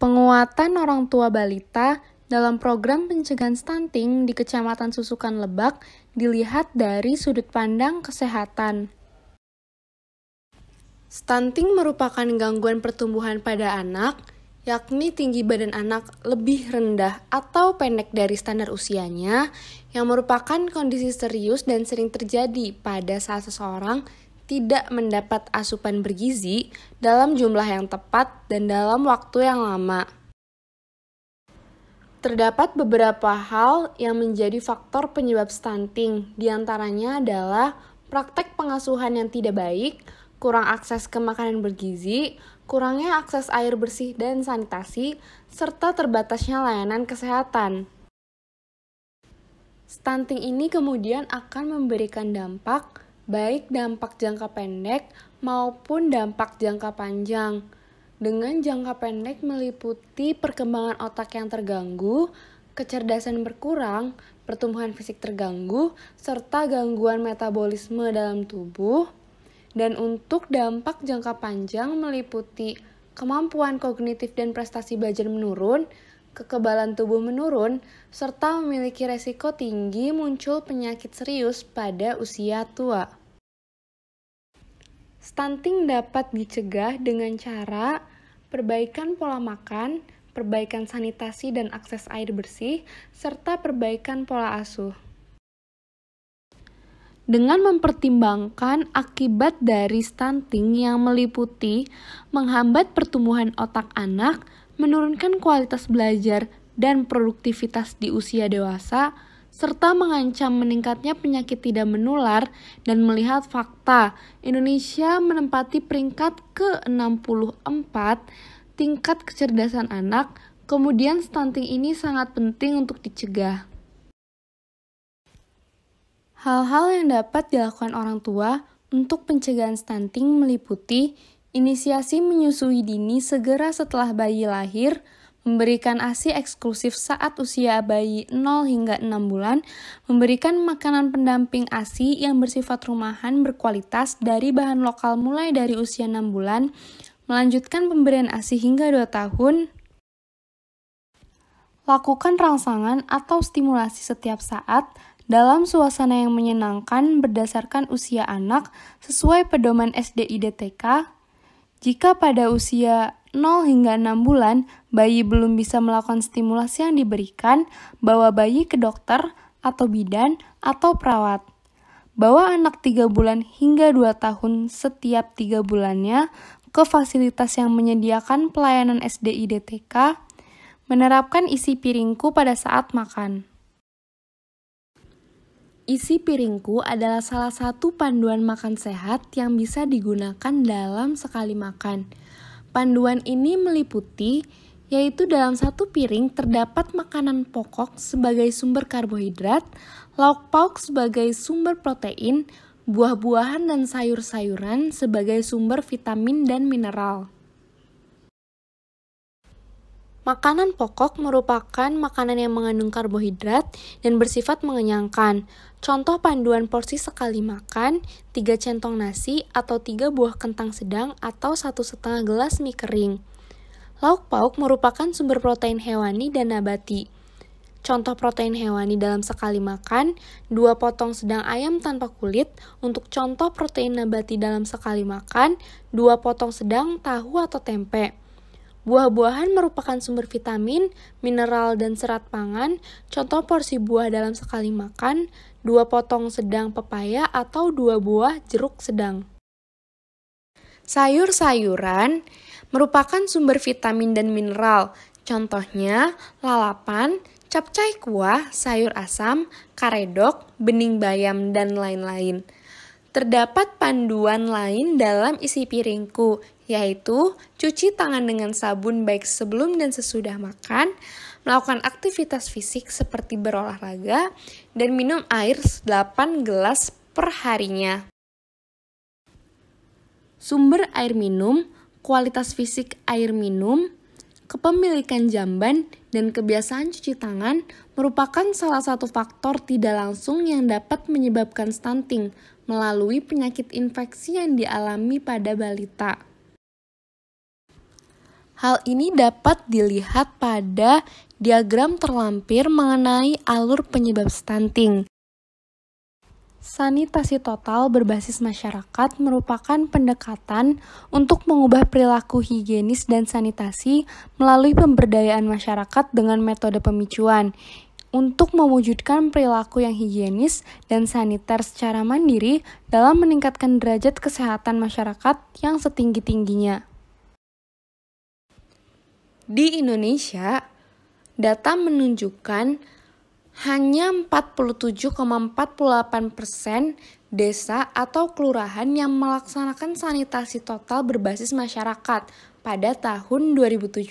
Penguatan orang tua balita dalam program pencegahan stunting di Kecamatan Susukan Lebak dilihat dari sudut pandang kesehatan. Stunting merupakan gangguan pertumbuhan pada anak, yakni tinggi badan anak lebih rendah atau pendek dari standar usianya, yang merupakan kondisi serius dan sering terjadi pada saat seseorang tidak mendapat asupan bergizi dalam jumlah yang tepat dan dalam waktu yang lama. Terdapat beberapa hal yang menjadi faktor penyebab stunting, diantaranya adalah praktek pengasuhan yang tidak baik, kurang akses ke makanan bergizi, kurangnya akses air bersih dan sanitasi, serta terbatasnya layanan kesehatan. Stunting ini kemudian akan memberikan dampak, baik dampak jangka pendek maupun dampak jangka panjang. Dengan jangka pendek meliputi perkembangan otak yang terganggu, kecerdasan berkurang, pertumbuhan fisik terganggu, serta gangguan metabolisme dalam tubuh. Dan untuk dampak jangka panjang meliputi kemampuan kognitif dan prestasi belajar menurun, kekebalan tubuh menurun, serta memiliki resiko tinggi muncul penyakit serius pada usia tua. Stunting dapat dicegah dengan cara perbaikan pola makan, perbaikan sanitasi dan akses air bersih, serta perbaikan pola asuh. Dengan mempertimbangkan akibat dari stunting yang meliputi menghambat pertumbuhan otak anak, menurunkan kualitas belajar dan produktivitas di usia dewasa, serta mengancam meningkatnya penyakit tidak menular, dan melihat fakta Indonesia menempati peringkat ke-64 tingkat kecerdasan anak, kemudian stunting ini sangat penting untuk dicegah. Hal-hal yang dapat dilakukan orang tua untuk pencegahan stunting meliputi inisiasi menyusui dini segera setelah bayi lahir, memberikan ASI eksklusif saat usia bayi 0 hingga 6 bulan, memberikan makanan pendamping ASI yang bersifat rumahan berkualitas dari bahan lokal mulai dari usia 6 bulan, melanjutkan pemberian ASI hingga 2 tahun, lakukan rangsangan atau stimulasi setiap saat, dalam suasana yang menyenangkan berdasarkan usia anak sesuai pedoman SDIDTK. Jika pada usia 0 hingga 6 bulan bayi belum bisa melakukan stimulasi yang diberikan, bawa bayi ke dokter atau bidan atau perawat. Bawa anak 3 bulan hingga 2 tahun setiap 3 bulannya ke fasilitas yang menyediakan pelayanan SDIDTK. Menerapkan isi piringku pada saat makan. Isi piringku adalah salah satu panduan makan sehat yang bisa digunakan dalam sekali makan. Panduan ini meliputi, yaitu dalam satu piring terdapat makanan pokok sebagai sumber karbohidrat, lauk pauk sebagai sumber protein, buah-buahan dan sayur-sayuran sebagai sumber vitamin dan mineral. Makanan pokok merupakan makanan yang mengandung karbohidrat dan bersifat mengenyangkan. Contoh panduan porsi sekali makan, 3 centong nasi atau 3 buah kentang sedang atau 1,5 gelas mie kering. Lauk pauk merupakan sumber protein hewani dan nabati. Contoh protein hewani dalam sekali makan, 2 potong sedang ayam tanpa kulit. Untuk contoh protein nabati dalam sekali makan, 2 potong sedang tahu atau tempe. Buah-buahan merupakan sumber vitamin, mineral, dan serat pangan. Contoh porsi buah dalam sekali makan, 2 potong sedang pepaya atau 2 buah jeruk sedang. Sayur-sayuran merupakan sumber vitamin dan mineral. Contohnya lalapan, capcay kuah, sayur asam, karedok, bening bayam, dan lain-lain. Terdapat panduan lain dalam isi piringku, yaitu cuci tangan dengan sabun baik sebelum dan sesudah makan, melakukan aktivitas fisik seperti berolahraga, dan minum air 8 gelas per harinya. Sumber air minum, kualitas fisik air minum, kepemilikan jamban, dan kebiasaan cuci tangan merupakan salah satu faktor tidak langsung yang dapat menyebabkan stunting melalui penyakit infeksi yang dialami pada balita. Hal ini dapat dilihat pada diagram terlampir mengenai alur penyebab stunting. Sanitasi total berbasis masyarakat merupakan pendekatan untuk mengubah perilaku higienis dan sanitasi melalui pemberdayaan masyarakat dengan metode pemicuan untuk mewujudkan perilaku yang higienis dan saniter secara mandiri dalam meningkatkan derajat kesehatan masyarakat yang setinggi-tingginya. Di Indonesia, data menunjukkan hanya 47,48% desa atau kelurahan yang melaksanakan sanitasi total berbasis masyarakat pada tahun 2017.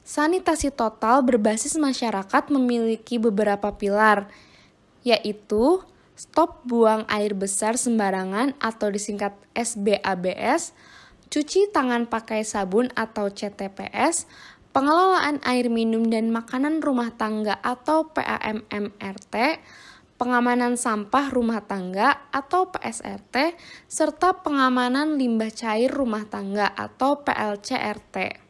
Sanitasi total berbasis masyarakat memiliki beberapa pilar, yaitu stop buang air besar sembarangan atau disingkat SBABS, cuci tangan pakai sabun atau CTPS, pengelolaan air minum dan makanan rumah tangga atau PAMMRT, pengamanan sampah rumah tangga atau PSRT, serta pengamanan limbah cair rumah tangga atau PLCRT.